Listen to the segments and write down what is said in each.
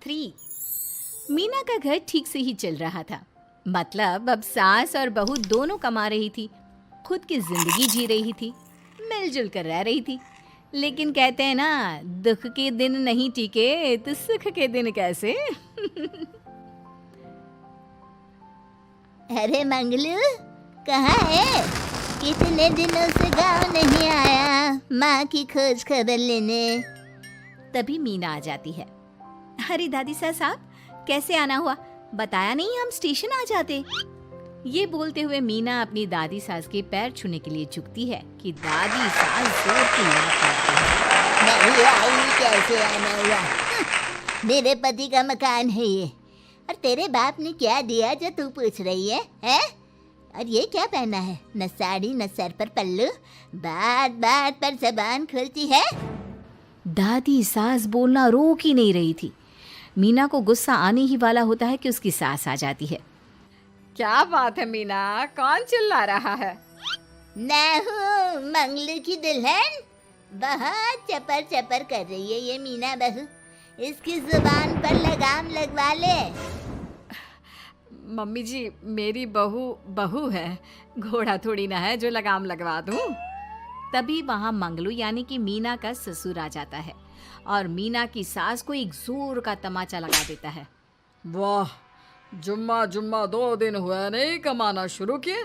3। मीना का घर ठीक से ही चल रहा था। मतलब अब सास और बहू दोनों कमा रही थी, खुद की जिंदगी जी रही थी, मिलजुल कर रह रही थी। लेकिन कहते हैं ना, दुख के दिन नहीं टिके तो सुख के दिन कैसे। अरे मंगलू, कहाँ है? कितने दिनों से गांव नहीं आया माँ की खोज खबर लेने। तभी मीना आ जाती है। अरे दादी साहब, कैसे आना हुआ? बताया नहीं हम स्टेशन आ जाते। ये बोलते हुए मीना अपनी दादी सास के पैर छूने के लिए झुकती है कि दादी सास जोर की लात मारती है। नहीं आई, कैसे आना हुआ? मेरे पति का मकान है ये। और तेरे बाप ने क्या दिया जो तू पूछ रही है, हैं? और ये क्या पहना है? न साड़ी न सर पर पल्लू, बात बात पर जबान खुलती है। दादी सास बोलना रोक ही नहीं रही थी। मीना को गुस्सा आने ही वाला होता है कि उसकी सास आ जाती है। क्या बात है मीना, कौन चिल्ला रहा है? मैं हूँ मंगलू की दुल्हन। बहुत चपर चपर कर रही है ये मीना बहू। इसकी जुबान पर लगाम लगवा ले। मम्मी जी, मेरी बहू है, घोड़ा थोड़ी ना है जो लगाम लगवा दूं। तभी वहां मंगलू यानी कि मीना का ससुर आ जाता है और मीना की सास को एक जोर का तमाचा लगा देता है। वाह, जुम्मा 2 दिन हुए नहीं कमाना शुरू किए,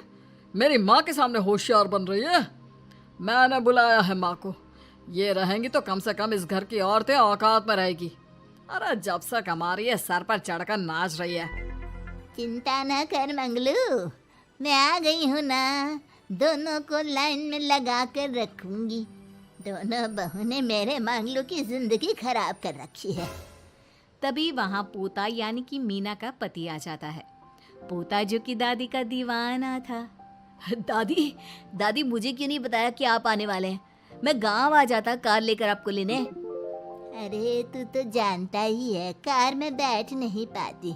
मेरी माँ के सामने होशियार बन रही है। मैंने बुलाया है माँ को, ये रहेंगी तो कम से कम इस घर की औरतें औकात में रहेगी। अरे जब से कमा रही है सर पर चढ़कर नाच रही है। चिंता न कर मंगलू, मैं आ गई हूँ ना। दोनों को लाइन में लगा कर रखूंगी। दोनों बहू ने मेरे मंगलू की जिंदगी खराब कर रखी है। तभी वहां पोता यानी कि मीना का पति आ जाता है। पोता जो कि दादी का दीवाना था। दादी मुझे क्यों नहीं बताया कि आप आने वाले हैं? मैं गांव आ जाता कार लेकर आपको लेने। अरे तू तो जानता ही है, कार में बैठ नहीं पाती।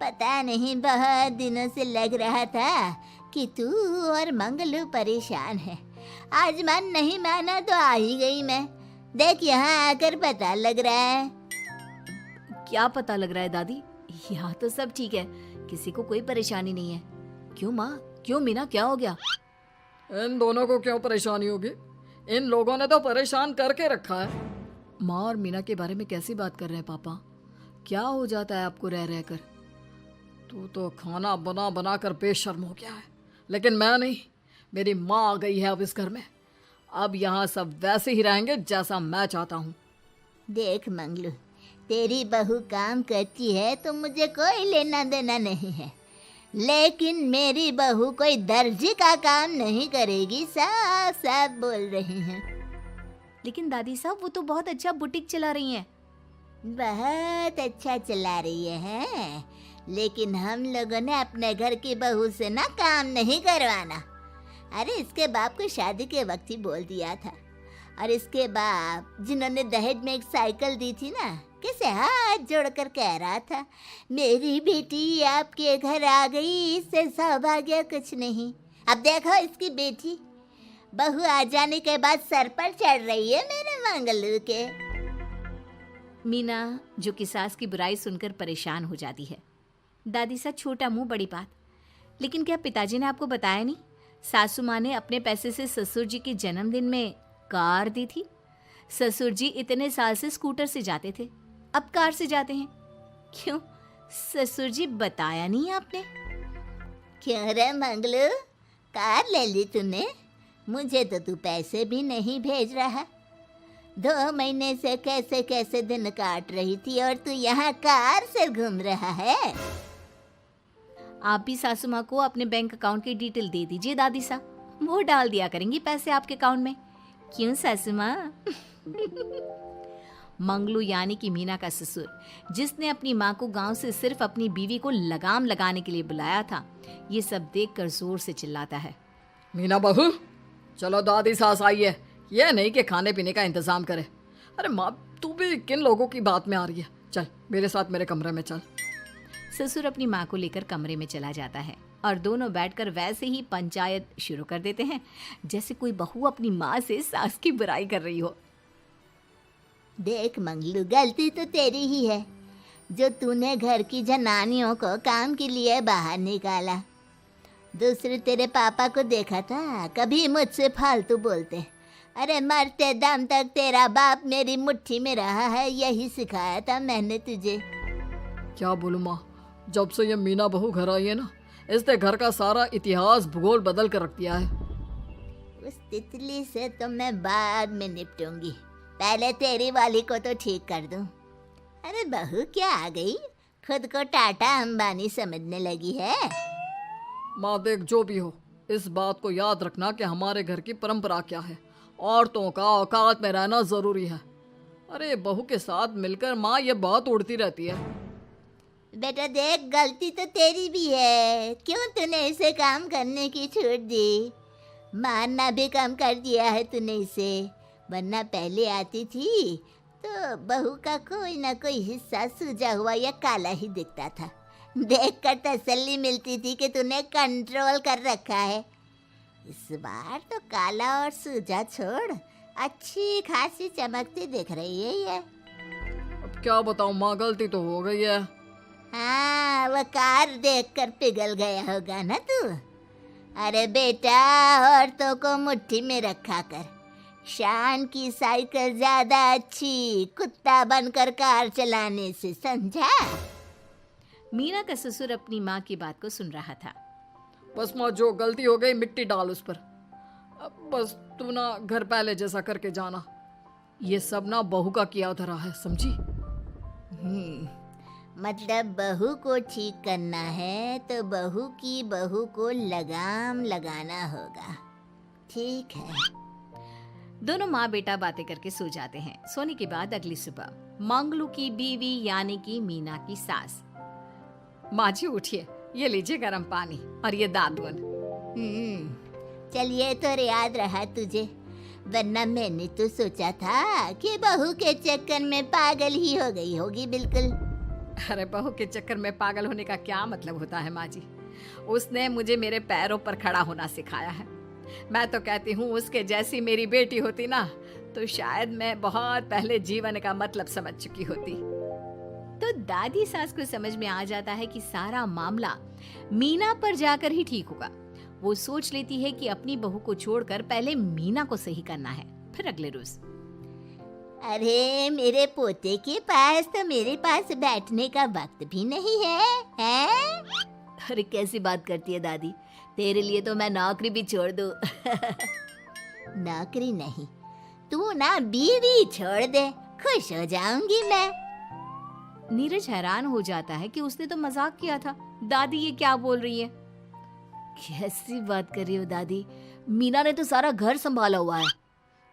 पता नहीं बहुत दिनों से लग रहा था कि तू और मंगलू परेशान है। आज मन नहीं माना तो आ ही गई मैं। देख यहाँ आकर पता लग रहा है। क्या पता लग रहा है दादी? यहाँ तो सब ठीक है, किसी को कोई परेशानी नहीं है। क्यों माँ, क्यों मीना, क्या हो गया? इन दोनों को क्यों परेशानी होगी? इन लोगों ने तो परेशान करके रखा है। माँ और मीना के बारे में कैसी बात कर रहे हैं पापा? क्या हो जाता है आपको रह रहकर? तू तो खाना बना बना कर बेशर्म हो गया है, लेकिन मैं नहीं। मेरी माँ आ गई है अब इस घर में। अब यहाँ सब वैसे ही रहेंगे जैसा मैं चाहता हूँ। देख मंगलू, तेरी बहू काम करती है तो मुझे कोई लेना देना नहीं है, लेकिन मेरी बहू कोई दर्जी का काम नहीं करेगी। साफ साफ बोल रही हैं। लेकिन दादी साहब, वो तो बहुत अच्छा बुटीक चला रही हैं। बहुत अच्छा चला रही है, लेकिन हम लोगों ने अपने घर की बहू से ना काम नहीं करवाना। अरे इसके बाप को शादी के वक्त ही बोल दिया था। और इसके बाप जिन्होंने दहेज में एक साइकिल दी थी ना, कैसे हाथ जोड़कर कह रहा था, मेरी बेटी आपके घर आ गई, इससे सौभाग्य कुछ नहीं। अब देखो इसकी बेटी, बहू आ जाने के बाद सर पर चढ़ रही है मेरे मंगलू के। मीना जो कि सास की बुराई सुनकर परेशान हो जाती है। दादी सा छोटा मुंह बड़ी बात। लेकिन क्या पिताजी ने आपको बताया नहीं? सासू माँ ने अपने पैसे से ससुर जी के जन्मदिन में कार दी थी। ससुर जी इतने साल से स्कूटर से जाते थे, अब कार से जाते हैं। क्यों ससुर जी, बताया नहीं आपने? क्यों रे मंगलू, कार ले ली तूने? मुझे तो तू पैसे भी नहीं भेज रहा। 2 महीने से कैसे कैसे दिन काट रही थी और तू यहाँ कार से घूम रहा है। आप भी सासू माँ को अपने बैंक अकाउंट की डिटेल दे दीजिए दादी साहब, वो डाल दिया करेंगी पैसे आपके अकाउंट में। क्यों सासू माँ? मंगलू यानी कि मीना का ससुर, जिसने अपनी माँ को गांव से सिर्फ अपनी बीवी को लगाम लगाने के लिए बुलाया था, ये सब देखकर जोर से चिल्लाता है। मीना बहू, चलो दादी सास आई है, यह नहीं कि खाने पीने का इंतजाम करे। अरे माँ, तू भी किन लोगों की बात में आ रही है? चल मेरे साथ मेरे कमरे में चल। ससुर अपनी माँ को लेकर कमरे में चला जाता है और दोनों बैठकर वैसे ही पंचायत शुरू कर देते हैं जैसे कोई बहू अपनी माँ से सास की बुराई कर रही हो। देख मंगलू, गलती तो तेरी ही है। जो तूने घर की जनानियों को काम के लिए बाहर निकाला। दूसरे तेरे पापा को देखा था, कभी मुझसे फालतू बोलते। अरे मरते दम तक तेरा बाप मेरी मुट्ठी में रहा है, यही सिखाया था मैंने तुझे। क्या बोलूं माँ, जब से ये मीना बहू घर आई है ना, इसने घर का सारा इतिहास भूगोल बदल कर रख दिया है। उस तितली से तो मैं बाद में निपटूंगी, पहले तेरी वाली को तो ठीक कर दूं। अरे बहू क्या आ गई, खुद को टाटा अंबानी समझने लगी है। माँ देख, जो भी हो, इस बात को याद रखना कि हमारे घर की परंपरा क्या है। औरतों का औकात में रहना जरूरी है। अरे बहू के साथ मिलकर माँ ये बात उड़ती रहती है। बेटा देख, गलती तो तेरी भी है, क्यों तूने इसे काम करने की छूट दी। मारना भी कम कर दिया है तूने इसे, वरना पहले आती थी तो बहू का कोई ना कोई हिस्सा सूजा हुआ या काला ही दिखता था। देखकर तसल्ली मिलती थी कि तूने कंट्रोल कर रखा है। इस बार तो काला और सूजा छोड़, अच्छी खासी चमकती दिख रही है ये। अब क्या बताऊं माँ, गलती तो हो गई है। हाँ, वो कार देखकर पिघल गया होगा ना तू। अरे बेटा, औरतों को मुट्ठी में रखा कर। शान की साइकिल ज्यादा अच्छी कुत्ता बनकर कार चलाने से, समझा। मीना का ससुर अपनी माँ की बात को सुन रहा था। बस माँ, जो गलती हो गई मिट्टी डाल उस पर। अब बस तू ना घर पहले जैसा करके जाना। ये सब ना बहू का किया धरा है, समझी। मतलब बहू को ठीक करना है तो बहू को लगाम लगाना होगा। ठीक है। दोनों माँ बेटा बातें करके सो जाते हैं। सोने के बाद अगली सुबह मंगलू की बीवी यानी कि मीना की सास, माँ जी उठिए, ये लीजिए गर्म पानी और ये दादुन। चलिए तो याद रहा तुझे, वरना मैंने तो सोचा था कि बहू के चक्कर में पागल ही हो गई होगी बिल्कुल। अरे बहू के चक्कर में पागल होने का क्या मतलब होता है माँ जी। उसने मुझे मेरे पैरों पर खड़ा होना सिखाया है। मैं तो कहती हूँ उसके जैसी मेरी बेटी होती ना तो शायद मैं बहुत पहले जीवन का मतलब समझ चुकी होती। तो दादी सास को समझ में आ जाता है कि सारा मामला मीना पर जाकर ही ठीक होगा। वो सोच लेती है कि अपनी बहू को छोड़कर पहले मीना को सही करना है। फिर अगले रोज, अरे मेरे पोते के पास तो मेरे पास बैठने का वक्त भी नहीं है, हैं? अरे कैसी बात करती है दादी, तेरे लिए तो मैं नौकरी भी छोड़ दूं। नौकरी नहीं, तू ना बीवी छोड़ दे, खुश हो जाऊंगी मैं। नीरज हैरान हो जाता है कि उसने तो मजाक किया था। दादी ये क्या बोल रही है? कैसी बात कर रही हो दादी, मीना ने तो सारा घर संभाला हुआ है।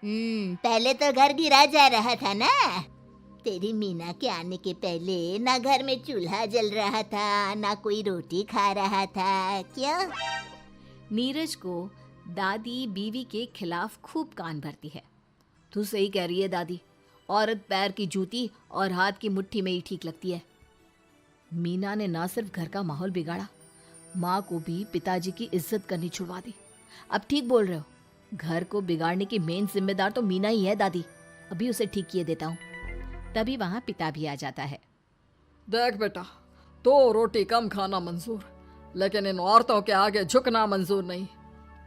पहले तो घर गिरा जा रहा था ना। तेरी मीना के आने के पहले ना घर में चूल्हा जल रहा था, ना कोई रोटी खा रहा था। क्यों? नीरज को दादी बीवी के खिलाफ खूब कान भरती है। तू सही कह रही है दादी, औरत पैर की जूती और हाथ की मुट्ठी में ही ठीक लगती है। मीना ने ना सिर्फ घर का माहौल बिगाड़ा, माँ को भी पिताजी की इज्जत करनी छुड़वा दी। अब ठीक बोल रहे हो, घर को बिगाड़ने की मेन जिम्मेदार तो मीना ही है दादी। अभी उसे ठीक किए देता हूँ। तभी वहाँ पिता भी आ जाता है। देख बेटा, तो रोटी कम खाना मंजूर, लेकिन इन औरतों के आगे झुकना मंजूर नहीं।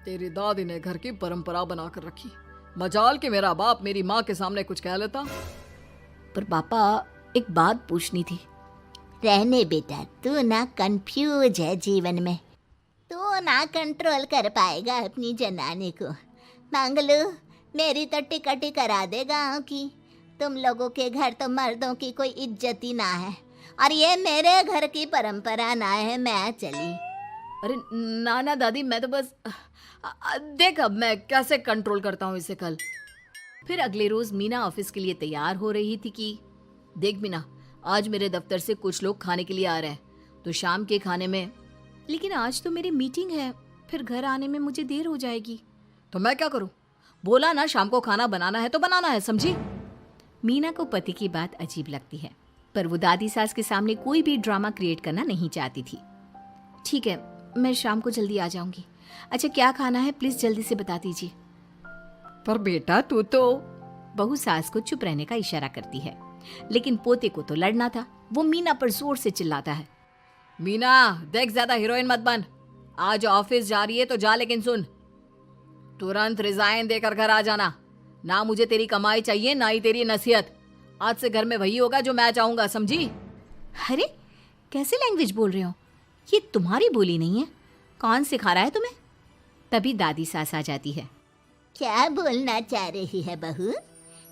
तेरी दादी ने घर की परंपरा बनाकर रखी। मजाल कि मेरा बाप मेरी माँ के सामने कुछ कह लेता। पर पापा, एक बात पूछनी थी। रहने बेटा, तू ना कंफ्यूज है जीवन में, तू ना कंट्रोल कर पाएगा अपनी जनानी को। मंगलू, मेरी तो टिकट ही करा दे गाँव की। तुम लोगों के घर तो मर्दों की कोई इज्जत ही ना है, और ये मेरे घर की परंपरा ना है। मैं चली। अरे ना ना दादी, मैं तो बस देख अब मैं कैसे कंट्रोल करता हूँ इसे कल। फिर अगले रोज मीना ऑफिस के लिए तैयार हो रही थी कि देख मीना, आज मेरे दफ्तर से कुछ लोग खाने के लिए आ रहे हैं, तो शाम के खाने में। लेकिन आज तो मेरी मीटिंग है, फिर घर आने में मुझे देर हो जाएगी। तो मैं क्या करूं? बोला ना शाम को खाना बनाना है तो बनाना है, समझी। मीना को पति की बात अजीब लगती है, पर वो दादी सास के सामने कोई भी ड्रामा क्रिएट करना नहीं चाहती थी। ठीक है, मैं शाम को जल्दी आ जाऊंगी। अच्छा क्या खाना है प्लीज जल्दी से बता दीजिए। पर बेटा तू तो। बहू सास को चुप रहने का इशारा करती है। लेकिन पोते को तो लड़ना था। वो मीना पर जोर से चिल्लाता है, मीना देख, ज्यादा हीरोइन मत बन। आज ऑफिस जा रही है तो जा, लेकिन सुन, तुरंत रिजाइन देकर घर आ जाना। ना मुझे तेरी कमाई चाहिए, ना ही तेरी नसीहत। आज से घर में वही होगा जो मैं चाहूंगा, समझी? अरे कैसे लैंग्वेज बोल रहे हो, ये तुम्हारी बोली नहीं है, कौन सिखा रहा है तुम्हें? तभी दादी सास आ जाती है। क्या बोलना चाह रही है बहू?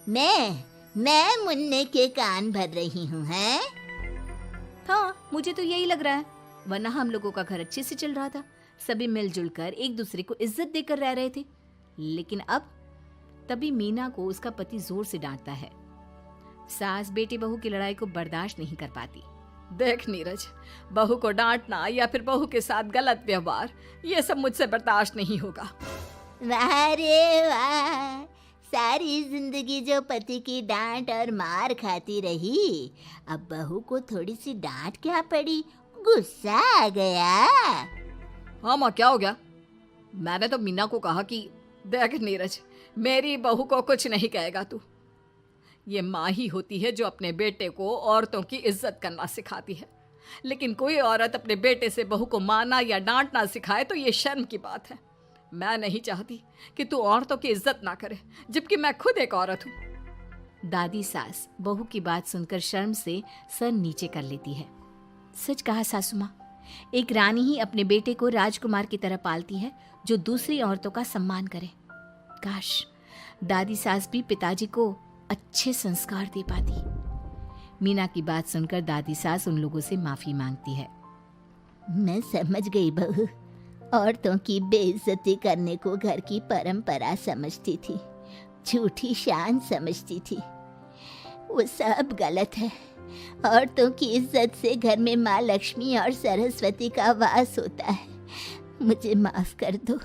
मैं मुन्ने के कान भर रही हूँ, हैं? हाँ, मुझे तो यही लग रहा है, वरना हम लोगों का घर अच्छे से चल रहा था, सभी मिलजुल कर एक दूसरे को इज्जत देकर रह रहे थे। लेकिन अब तभी मीना को उसका पति जोर से डांटता है। सास बेटी बहू की लड़ाई को बर्दाश्त नहीं कर पाती। देख नीरज, बहू को डांटना या फिर बहू के साथ गलत व्यवहार, ये सब मुझसे बर्दाश्त नहीं होगा। वाह रे वाह, सारी जिंदगी जो पति की डांट और मार खाती रही, अब बहू को थोड़ी सी डांट क्या पड़ी, गुस्सा आ गया। हाँ माँ, क्या हो गया? मैंने तो मीना को कहा कि देख नीरज, मेरी बहू को कुछ नहीं कहेगा तू। ये माँ ही होती है जो अपने बेटे को औरतों की इज्जत करना सिखाती है, लेकिन कोई औरत अपने बेटे से बहू को मारना या डांटना सिखाए तो ये शर्म की बात है। मैं नहीं चाहती कि तू औरतों की इज्जत ना करे, जबकि मैं खुद एक औरत हूँ। दादी सास बहू की बात सुनकर शर्म से सर नीचे कर लेती है। सच कहा सासू माँ, एक रानी ही अपने बेटे को राजकुमार की तरह पालती है जो दूसरी औरतों का सम्मान करे। काश दादी सास भी पिताजी को अच्छे संस्कार दे पाती। मीना की बात सुनकर दादी सास उन लोगों से माफी मांगती है। मैं समझ गई बहू, औरतों की बेइज्जती करने को घर की परंपरा समझती थी, झूठी शान समझती थी। वो सब गलत है। औरतों की इज्जत से घर में माँ लक्ष्मी और सरस्वती का वास होता है। मुझे माफ कर दो।